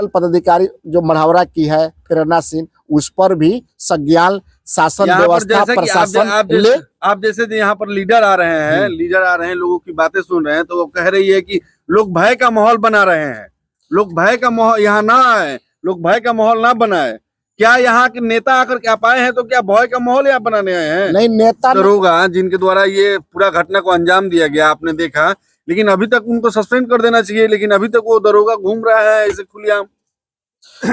पदाधिकारी जो मढ़ौरा की है प्रेरणा सिंह, उस पर भी संज्ञान शासन व्यवस्था प्रशासन आप जैसे यहाँ पर लीडर आ रहे हैं, लोगों की बातें सुन रहे हैं, तो वो कह रही है कि लोग भय का माहौल बना रहे हैं, लोग भय का माहौल यहाँ ना आए, लोग भय का माहौल ना बनाए। क्या यहाँ के नेता आकर के आप आए हैं तो क्या भय का माहौल यहाँ बनाने आए हैं? नहीं, नेता दरोगा जिनके द्वारा ये पूरा घटना को अंजाम दिया गया आपने देखा, लेकिन अभी तक उनको सस्पेंड कर देना चाहिए, लेकिन अभी तक वो दरोगा घूम रहा है ऐसे खुलेआम।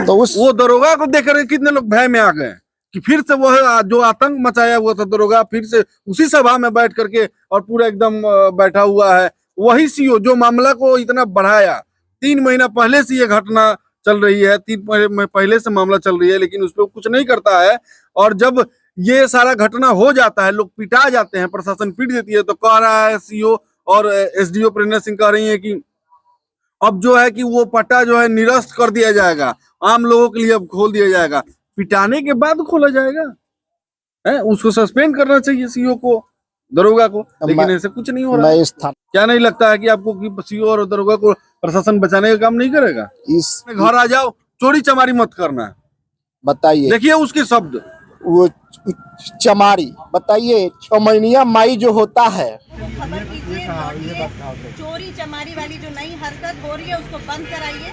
तो वो दरोगा को देखकर कितने लोग भय में आ गए कि फिर से वो जो आतंक मचाया हुआ था दरोगा फिर से उसी सभा में बैठ करके और पूरा एकदम बैठा हुआ है। वही सीओ जो मामला को इतना बढ़ाया, 3 महीना पहले से ये घटना चल रही है, 3 महीने पहले से मामला चल रही है, लेकिन उस पर कुछ नहीं करता है। और जब ये सारा घटना हो जाता है, लोग पिटा जाते हैं, प्रशासन पीट देती है, तो कह रहा है सीओ और एसडीओ प्रेरणा सिंह कह रही है कि अब जो है कि वो पट्टा जो है निरस्त कर दिया जाएगा, आम लोगों के लिए अब खोल दिया जाएगा। पिटाने के बाद खोला जाएगा है? उसको सस्पेंड करना चाहिए सीओ को, दरोगा को, लेकिन ऐसे कुछ नहीं हो रहा है। क्या नहीं लगता है कि आपको कि सीओ और दरोगा को प्रशासन बचाने का काम नहीं करेगा? इस घर आ जाओ, चोरी चमारी मत करना। बताइए, देखिए उसके शब्द, वो चमारी बताइए, छमैनिया माई जो होता है, खबर कीजिए और ये चोरी चमारी वाली जो नई हरकत हो रही है उसको बंद कराइए।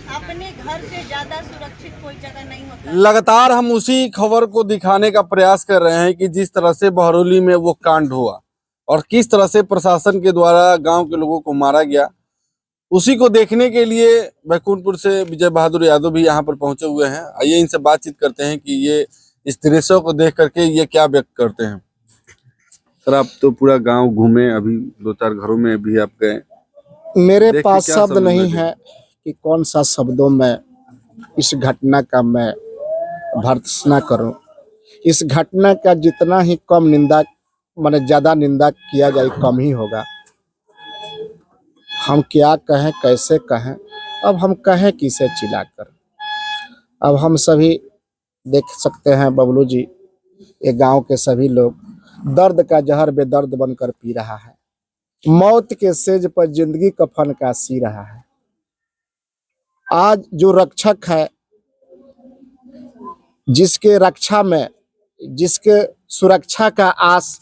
अपने घर से ज्यादा सुरक्षित कोई जगह नहीं होता। लगातार हम उसी खबर को दिखाने का प्रयास कर रहे हैं कि जिस तरह से बहरौली में वो कांड हुआ और किस तरह से प्रशासन के द्वारा गांव के लोगों को मारा गया, उसी को देखने के लिए बैकुंठपुर से विजय बहादुर यादव भी यहाँ पर पहुंचे हुए हैं। आइए इनसे बातचीत करते हैं कि ये इस दृश्यों को देख करके ये क्या व्यक्त करते हैं। सर, आप तो पूरा गांव घूमे, अभी 2-4 घरों में भी आप गए। मेरे पास शब्द नहीं है कि कौन सा शब्दों में इस घटना का मैं भर्त्सना करूं। इस घटना का जितना ही कम निंदा, माने ज्यादा निंदा किया जाए कम ही होगा। हम क्या कहें, कैसे कहें, अब हम कहें किसे चिल्लाकर। अब हम सभी देख सकते हैं बबलू जी, ये गांव के सभी लोग दर्द का जहर बेदर्द बनकर पी रहा है, मौत के सेज पर जिंदगी कफन का सी रहा है। आज जो रक्षक है, जिसके रक्षा में, जिसके सुरक्षा का आस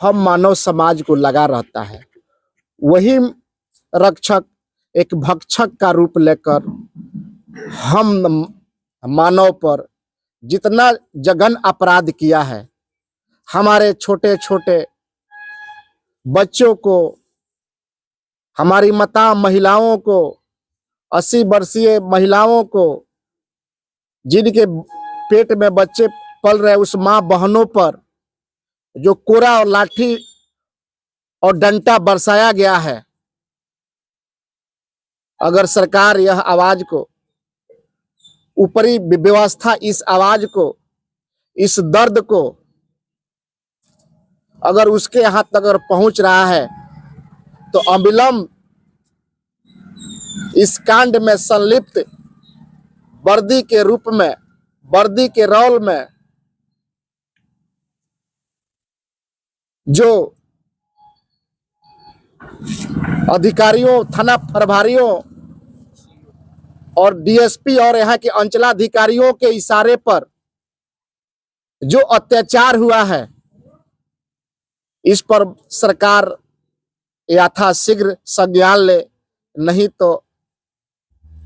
हम मानव समाज को लगा रहता है, वही रक्षक एक भक्षक का रूप लेकर हम मानव पर जितना जघन अपराध किया है, हमारे छोटे छोटे बच्चों को, हमारी माता महिलाओं को, 80 वर्षीय महिलाओं को, जिनके पेट में बच्चे पल रहे, उस माँ बहनों पर जो कोरा और लाठी और डंडा बरसाया गया है। अगर सरकार यह आवाज को, ऊपरी व्यवस्था इस आवाज को, इस दर्द को अगर उसके यहाँ तक अगर पहुंच रहा है तो अविलंब इस कांड में संलिप्त वर्दी के रूप में, वर्दी के रोल में जो अधिकारियों, थाना प्रभारियों और डीएसपी और यहाँ के अंचलाधिकारियों के इशारे पर जो अत्याचार हुआ है, इस पर सरकार यथाशीघ्र संज्ञान ले, नहीं तो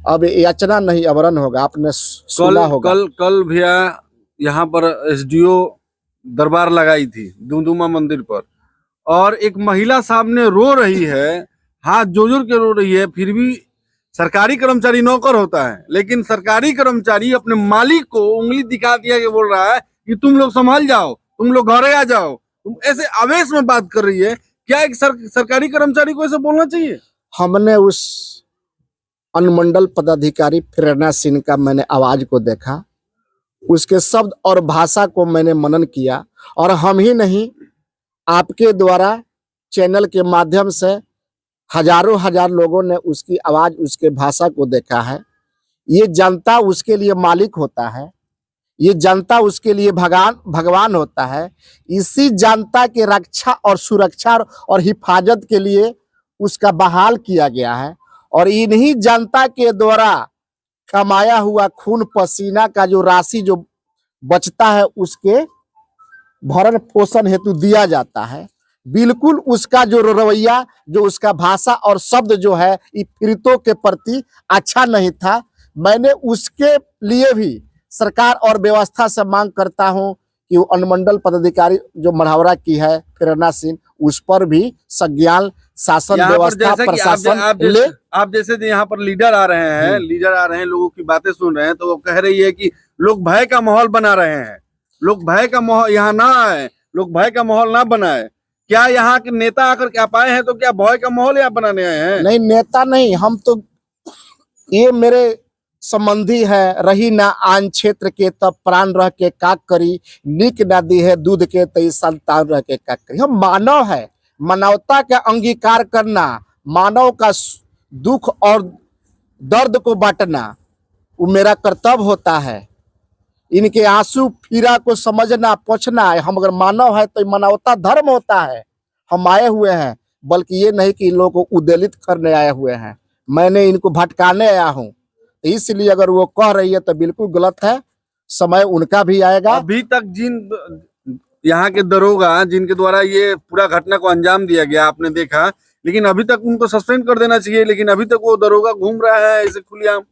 अब याचना नहीं अवरण होगा। आपने सुना होगा कल भैया यहाँ पर एसडीओ दरबार लगाई थी दुमदुमा मंदिर पर, और एक महिला सामने रो रही है, हाथ जोड़ के रो रही है। फिर भी सरकारी कर्मचारी नौकर होता है, लेकिन सरकारी कर्मचारी अपने मालिक को उंगली दिखा दिया के बोल रहा है कि तुम लोग संभाल जाओ, तुम लोग घरे आ जाओ। तुम ऐसे आवेश में बात कर रही है। क्या एक सरकारी कर्मचारी को ऐसे बोलना चाहिए? हमने उस अनुमंडल पदाधिकारी प्रेरणा सिंह का मैंने आवाज को देखा, उसके शब्द और भाषा को मैंने मनन किया, और हम ही नहीं, आपके द्वारा चैनल के माध्यम से हजारों हजार लोगों ने उसकी आवाज, उसके भाषा को देखा है। ये जनता उसके लिए मालिक होता है, ये जनता उसके लिए भगवान होता है। इसी जनता के रक्षा और सुरक्षा और हिफाजत के लिए उसका बहाल किया गया है, और इन्हीं जनता के द्वारा कमाया हुआ खून पसीना का जो राशि जो बचता है उसके भरण पोषण हेतु दिया जाता है। बिल्कुल उसका जो रवैया, जो उसका भाषा और शब्द जो है ये पीड़ितों के प्रति अच्छा नहीं था। मैंने उसके लिए भी सरकार और व्यवस्था से मांग करता हूं कि वो अनुमंडल पदाधिकारी जो मढ़ौरा की है प्रेरणा सिंह, उस पर भी संज्ञान शासन यहाँ पर व्यवस्था जैसे कि प्रशासन ले। आप जैसे यहाँ पर लीडर आ रहे हैं, लोगों की बातें सुन रहे हैं, तो वो कह रही है कि लोग भय का माहौल बना रहे हैं, लोग भय का माहौल यहाँ ना आए, लोग भय का माहौल ना बनाए। क्या यहाँ के नेता आकर के आप आए हैं तो क्या भय का माहौल यहाँ बनाने आए हैं? नहीं, नेता नहीं, हम तो ये मेरे संबंधी है। रही ना आन क्षेत्र के तब प्राण रह के का करी, नीक ना दी है दूध के तई संतान रह के का करी। हम मानव है, मानवता का अंगीकार करना, मानव का दुख और दर्द को बांटना वो मेरा कर्तव्य होता है। इनके आंसू पीड़ा को समझना पोंछना है। हम अगर मानव है तो मानवता धर्म होता है। हम आए हुए हैं, बल्कि ये नहीं कि इन लोगों को उद्वेलित करने आए हुए हैं। मैंने इनको भटकाने आया हूँ, इसलिए अगर वो कह रही है तो बिल्कुल गलत है। समय उनका भी आएगा। अभी तक जिन यहाँ के दरोगा जिनके द्वारा ये पूरा घटना को अंजाम दिया गया आपने देखा, लेकिन अभी तक उनको सस्पेंड कर देना चाहिए, लेकिन अभी तक वो दरोगा घूम रहा है ऐसे खुलेआम।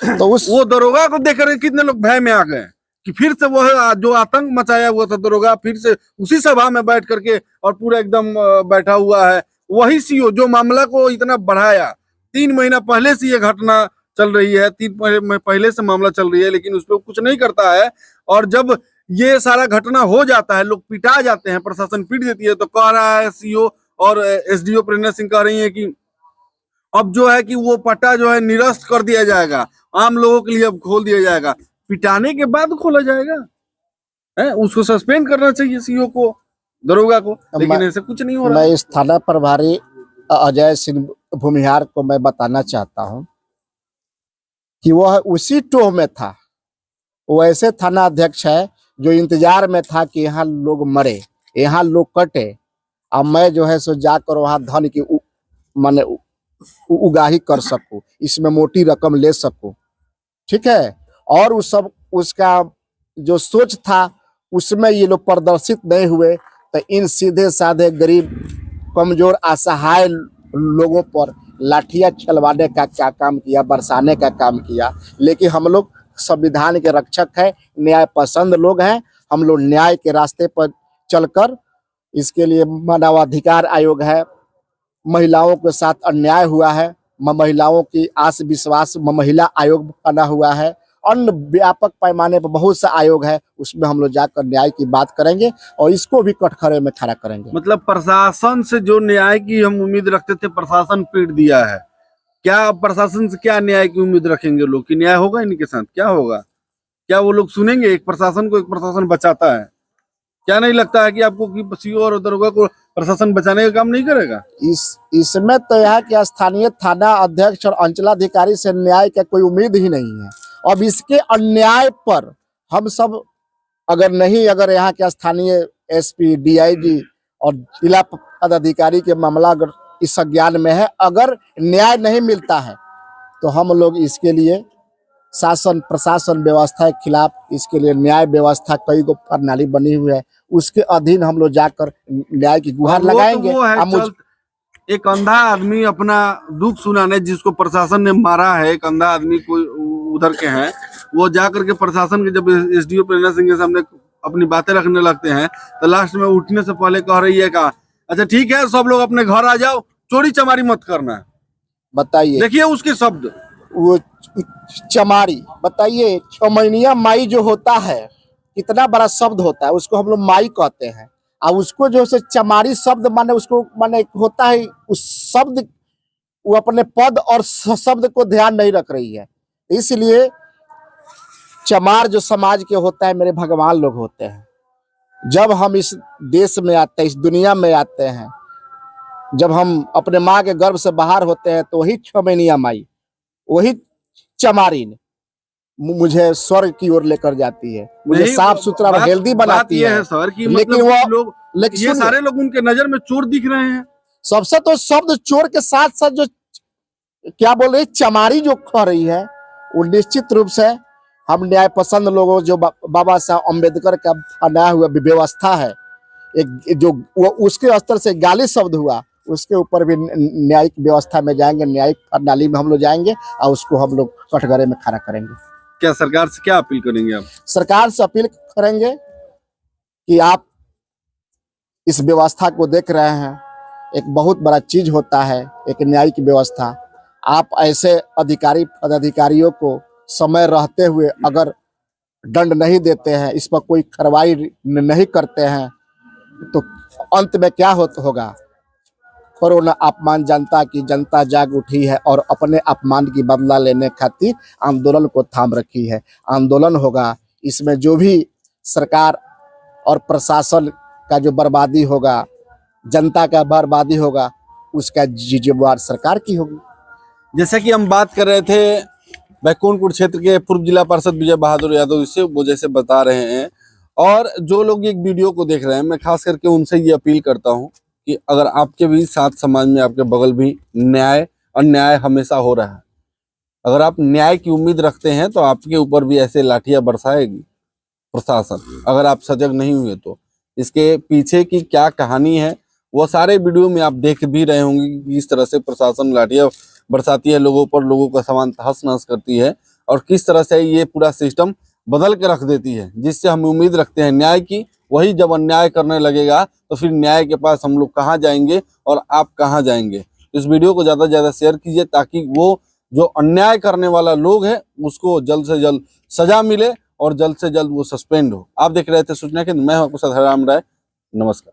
तो वो दरोगा को देखकर कितने लोग भय में आ गए कि फिर से वो जो आतंक मचाया हुआ था दरोगा फिर से उसी सभा में बैठ करके और पूरा एकदम बैठा हुआ है। वही सीओ जो मामला को इतना बढ़ाया, 3 महीना पहले से ये घटना चल रही है, 3 महीने पहले से मामला चल रही है, लेकिन उस पर कुछ नहीं करता है। और जब ये सारा घटना हो जाता है, लोग पिटा जाते हैं, प्रशासन पीट देती है, तो कह रहा है सीओ और एसडीओ प्रेरणा सिंह कह रही है कि अब जो है कि वो पट्टा जो है निरस्त कर दिया जाएगा, आम लोगों के लिए अब खोल दिया जाएगा। पिटाने के बाद खोला जाएगा है? उसको सस्पेंड करना चाहिए सीओ को, दरोगा को, लेकिन ऐसे कुछ नहीं हो रहा। मैं इस थाना प्रभारी अजय सिंह भूमिहार को मैं बताना चाहता हूं कि वह उसी टोह में था। वो ऐसे थाना अध्यक्ष है जो इंतजार में था कि यहाँ लोग मरे, यहाँ लोग कटे, अब मैं जो है सो जाकर वहां धन की माने उगाही कर सकूं, इसमें मोटी रकम ले सकूं। ठीक है, और उस सब उसका जो सोच था उसमें ये लोग प्रदर्शित नहीं हुए, तो इन सीधे साधे गरीब कमजोर असहाय लोगों पर लाठियां चलवाने का क्या काम किया, बरसाने का काम किया। लेकिन हम लोग संविधान के रक्षक हैं, न्याय पसंद लोग हैं। हम लोग न्याय के रास्ते पर चलकर, इसके लिए मानवाधिकार आयोग है, महिलाओं के साथ अन्याय हुआ है, महिलाओं की आस विश्वास महिला आयोग बना हुआ है, अन्य व्यापक पैमाने पर बहुत सा आयोग है, उसमें हम लोग जाकर न्याय की बात करेंगे और इसको भी कटघरे में खड़ा करेंगे। मतलब प्रशासन से जो न्याय की हम उम्मीद रखते थे, प्रशासन पीट दिया है। क्या प्रशासन से क्या न्याय की उम्मीद रखेंगे लोग कि न्याय होगा इनके साथ? क्या होगा? क्या वो लोग सुनेंगे? एक प्रशासन को एक प्रशासन बचाता है। क्या नहीं लगता है कि आपको कि सीओ और दरोगा को प्रशासन बचाने का काम नहीं करेगा? इसमें तो यह कि स्थानीय थाना अध्यक्ष और अंचलाधिकारी से न्याय का कोई उम्मीद ही नहीं है। अब इसके अन्याय पर हम सब अगर यहाँ के स्थानीय एसपी, डीआईजी और जिला पदाधिकारी के मामला अगर इस संज्ञान में है, अगर न्याय नहीं मिलता है तो हम लोग इसके लिए शासन प्रशासन व्यवस्था के खिलाफ, इसके लिए न्याय व्यवस्था कई गो प्रणाली बनी हुई है, उसके अधीन हम लोग जाकर न्याय की गुहार लगाएंगे। एक अंधा आदमी अपना दुख सुनाने, जिसको प्रशासन ने मारा है, एक अंधा आदमी को उधर के हैं, वो जाकर के प्रशासन के जब एसडीओ प्रेरणा सिंह के सामने अपनी बातें रखने लगते हैं तो लास्ट में उठने से पहले कह रही है का अच्छा ठीक है सब लोग अपने घर आ जाओ, चोरी चमारी मत करना। बताइए, देखिए उसके शब्द, वो चमारी, बताइए छमैनिया माई जो होता है कितना बड़ा शब्द होता है, उसको हम लोग माई कहते हैं। अब उसको जो है चमारी शब्द माने उसको माने होता है, उस शब्द वो अपने पद और शब्द को ध्यान नहीं रख रही है। इसलिए चमार जो समाज के होता है मेरे भगवान लोग होते हैं। जब हम इस देश में आते हैं, इस दुनिया में आते हैं, जब हम अपने माँ के गर्भ से बाहर होते हैं तो वही छमैनिया माई, वही चमारी ने मुझे स्वर्ग की ओर लेकर जाती है, मुझे साफ सुथरा और हेल्दी बनाती है सर की। लेकिन वो लोग, ये सारे लोग उनके नजर में चोर दिख रहे हैं। सबसे तो शब्द चोर के साथ साथ जो क्या बोल रही चमारी जो कह रही है वो निश्चित रूप से हम न्याय पसंद लोगों जो बाबा साहब अम्बेडकर का बनाया हुआ व्यवस्था है, एक जो वो उसके स्तर से गाली शब्द हुआ, उसके ऊपर भी न्यायिक व्यवस्था में जाएंगे, न्यायिक प्रणाली में हम लोग जाएंगे और उसको हम लोग कटघरे में खड़ा करेंगे। क्या सरकार से क्या अपील करेंगे आप? सरकार से अपील करेंगे कि आप इस व्यवस्था को देख रहे हैं, एक बहुत बड़ा चीज होता है एक न्यायिक व्यवस्था। आप ऐसे अधिकारी पदाधिकारियों को समय रहते हुए अगर दंड नहीं देते हैं, इस पर कोई कार्रवाई नहीं करते हैं, तो अंत में क्या होगा? कोरोना अपमान जनता की, जनता जाग उठी है और अपने अपमान की बदला लेने खातिर आंदोलन को थाम रखी है। आंदोलन होगा, इसमें जो भी सरकार और प्रशासन का जो बर्बादी होगा, जनता का बर्बादी होगा, उसका जिम्मेवार सरकार की होगी। जैसा कि हम बात कर रहे थे बैकुंठपुर क्षेत्र के पूर्व जिला पार्षद विजय बहादुर यादव इससे वो जैसे बता रहे हैं, और जो लोग एक वीडियो को देख रहे हैं, मैं खास करके उनसे ये अपील करता हूं कि अगर आपके भी साथ समाज में, आपके बगल भी न्याय अन्याय हमेशा हो रहा है, अगर आप न्याय की उम्मीद रखते हैं तो आपके ऊपर भी ऐसे लाठियां बरसाएगी प्रशासन, अगर आप सजग नहीं हुए तो। इसके पीछे की क्या कहानी है वो सारे वीडियो में आप देख भी रहे होंगे कि किस तरह से प्रशासन लाठियां बरसाती है लोगों पर, लोगों का सामान तहस नहस करती है, और किस तरह से ये पूरा सिस्टम बदल के रख देती है, जिससे हम उम्मीद रखते हैं न्याय की। वही जब अन्याय करने लगेगा तो फिर न्याय के पास हम लोग कहाँ जाएंगे और आप कहाँ जाएंगे। इस वीडियो को ज़्यादा से ज़्यादा शेयर कीजिए ताकि वो जो अन्याय करने वाला लोग है उसको जल्द से जल्द सजा मिले और जल्द से जल्द वो सस्पेंड हो। आप देख रहे थे सूचना केंद्र, मैं हूं आपके साथ हरिराम राय। नमस्कार।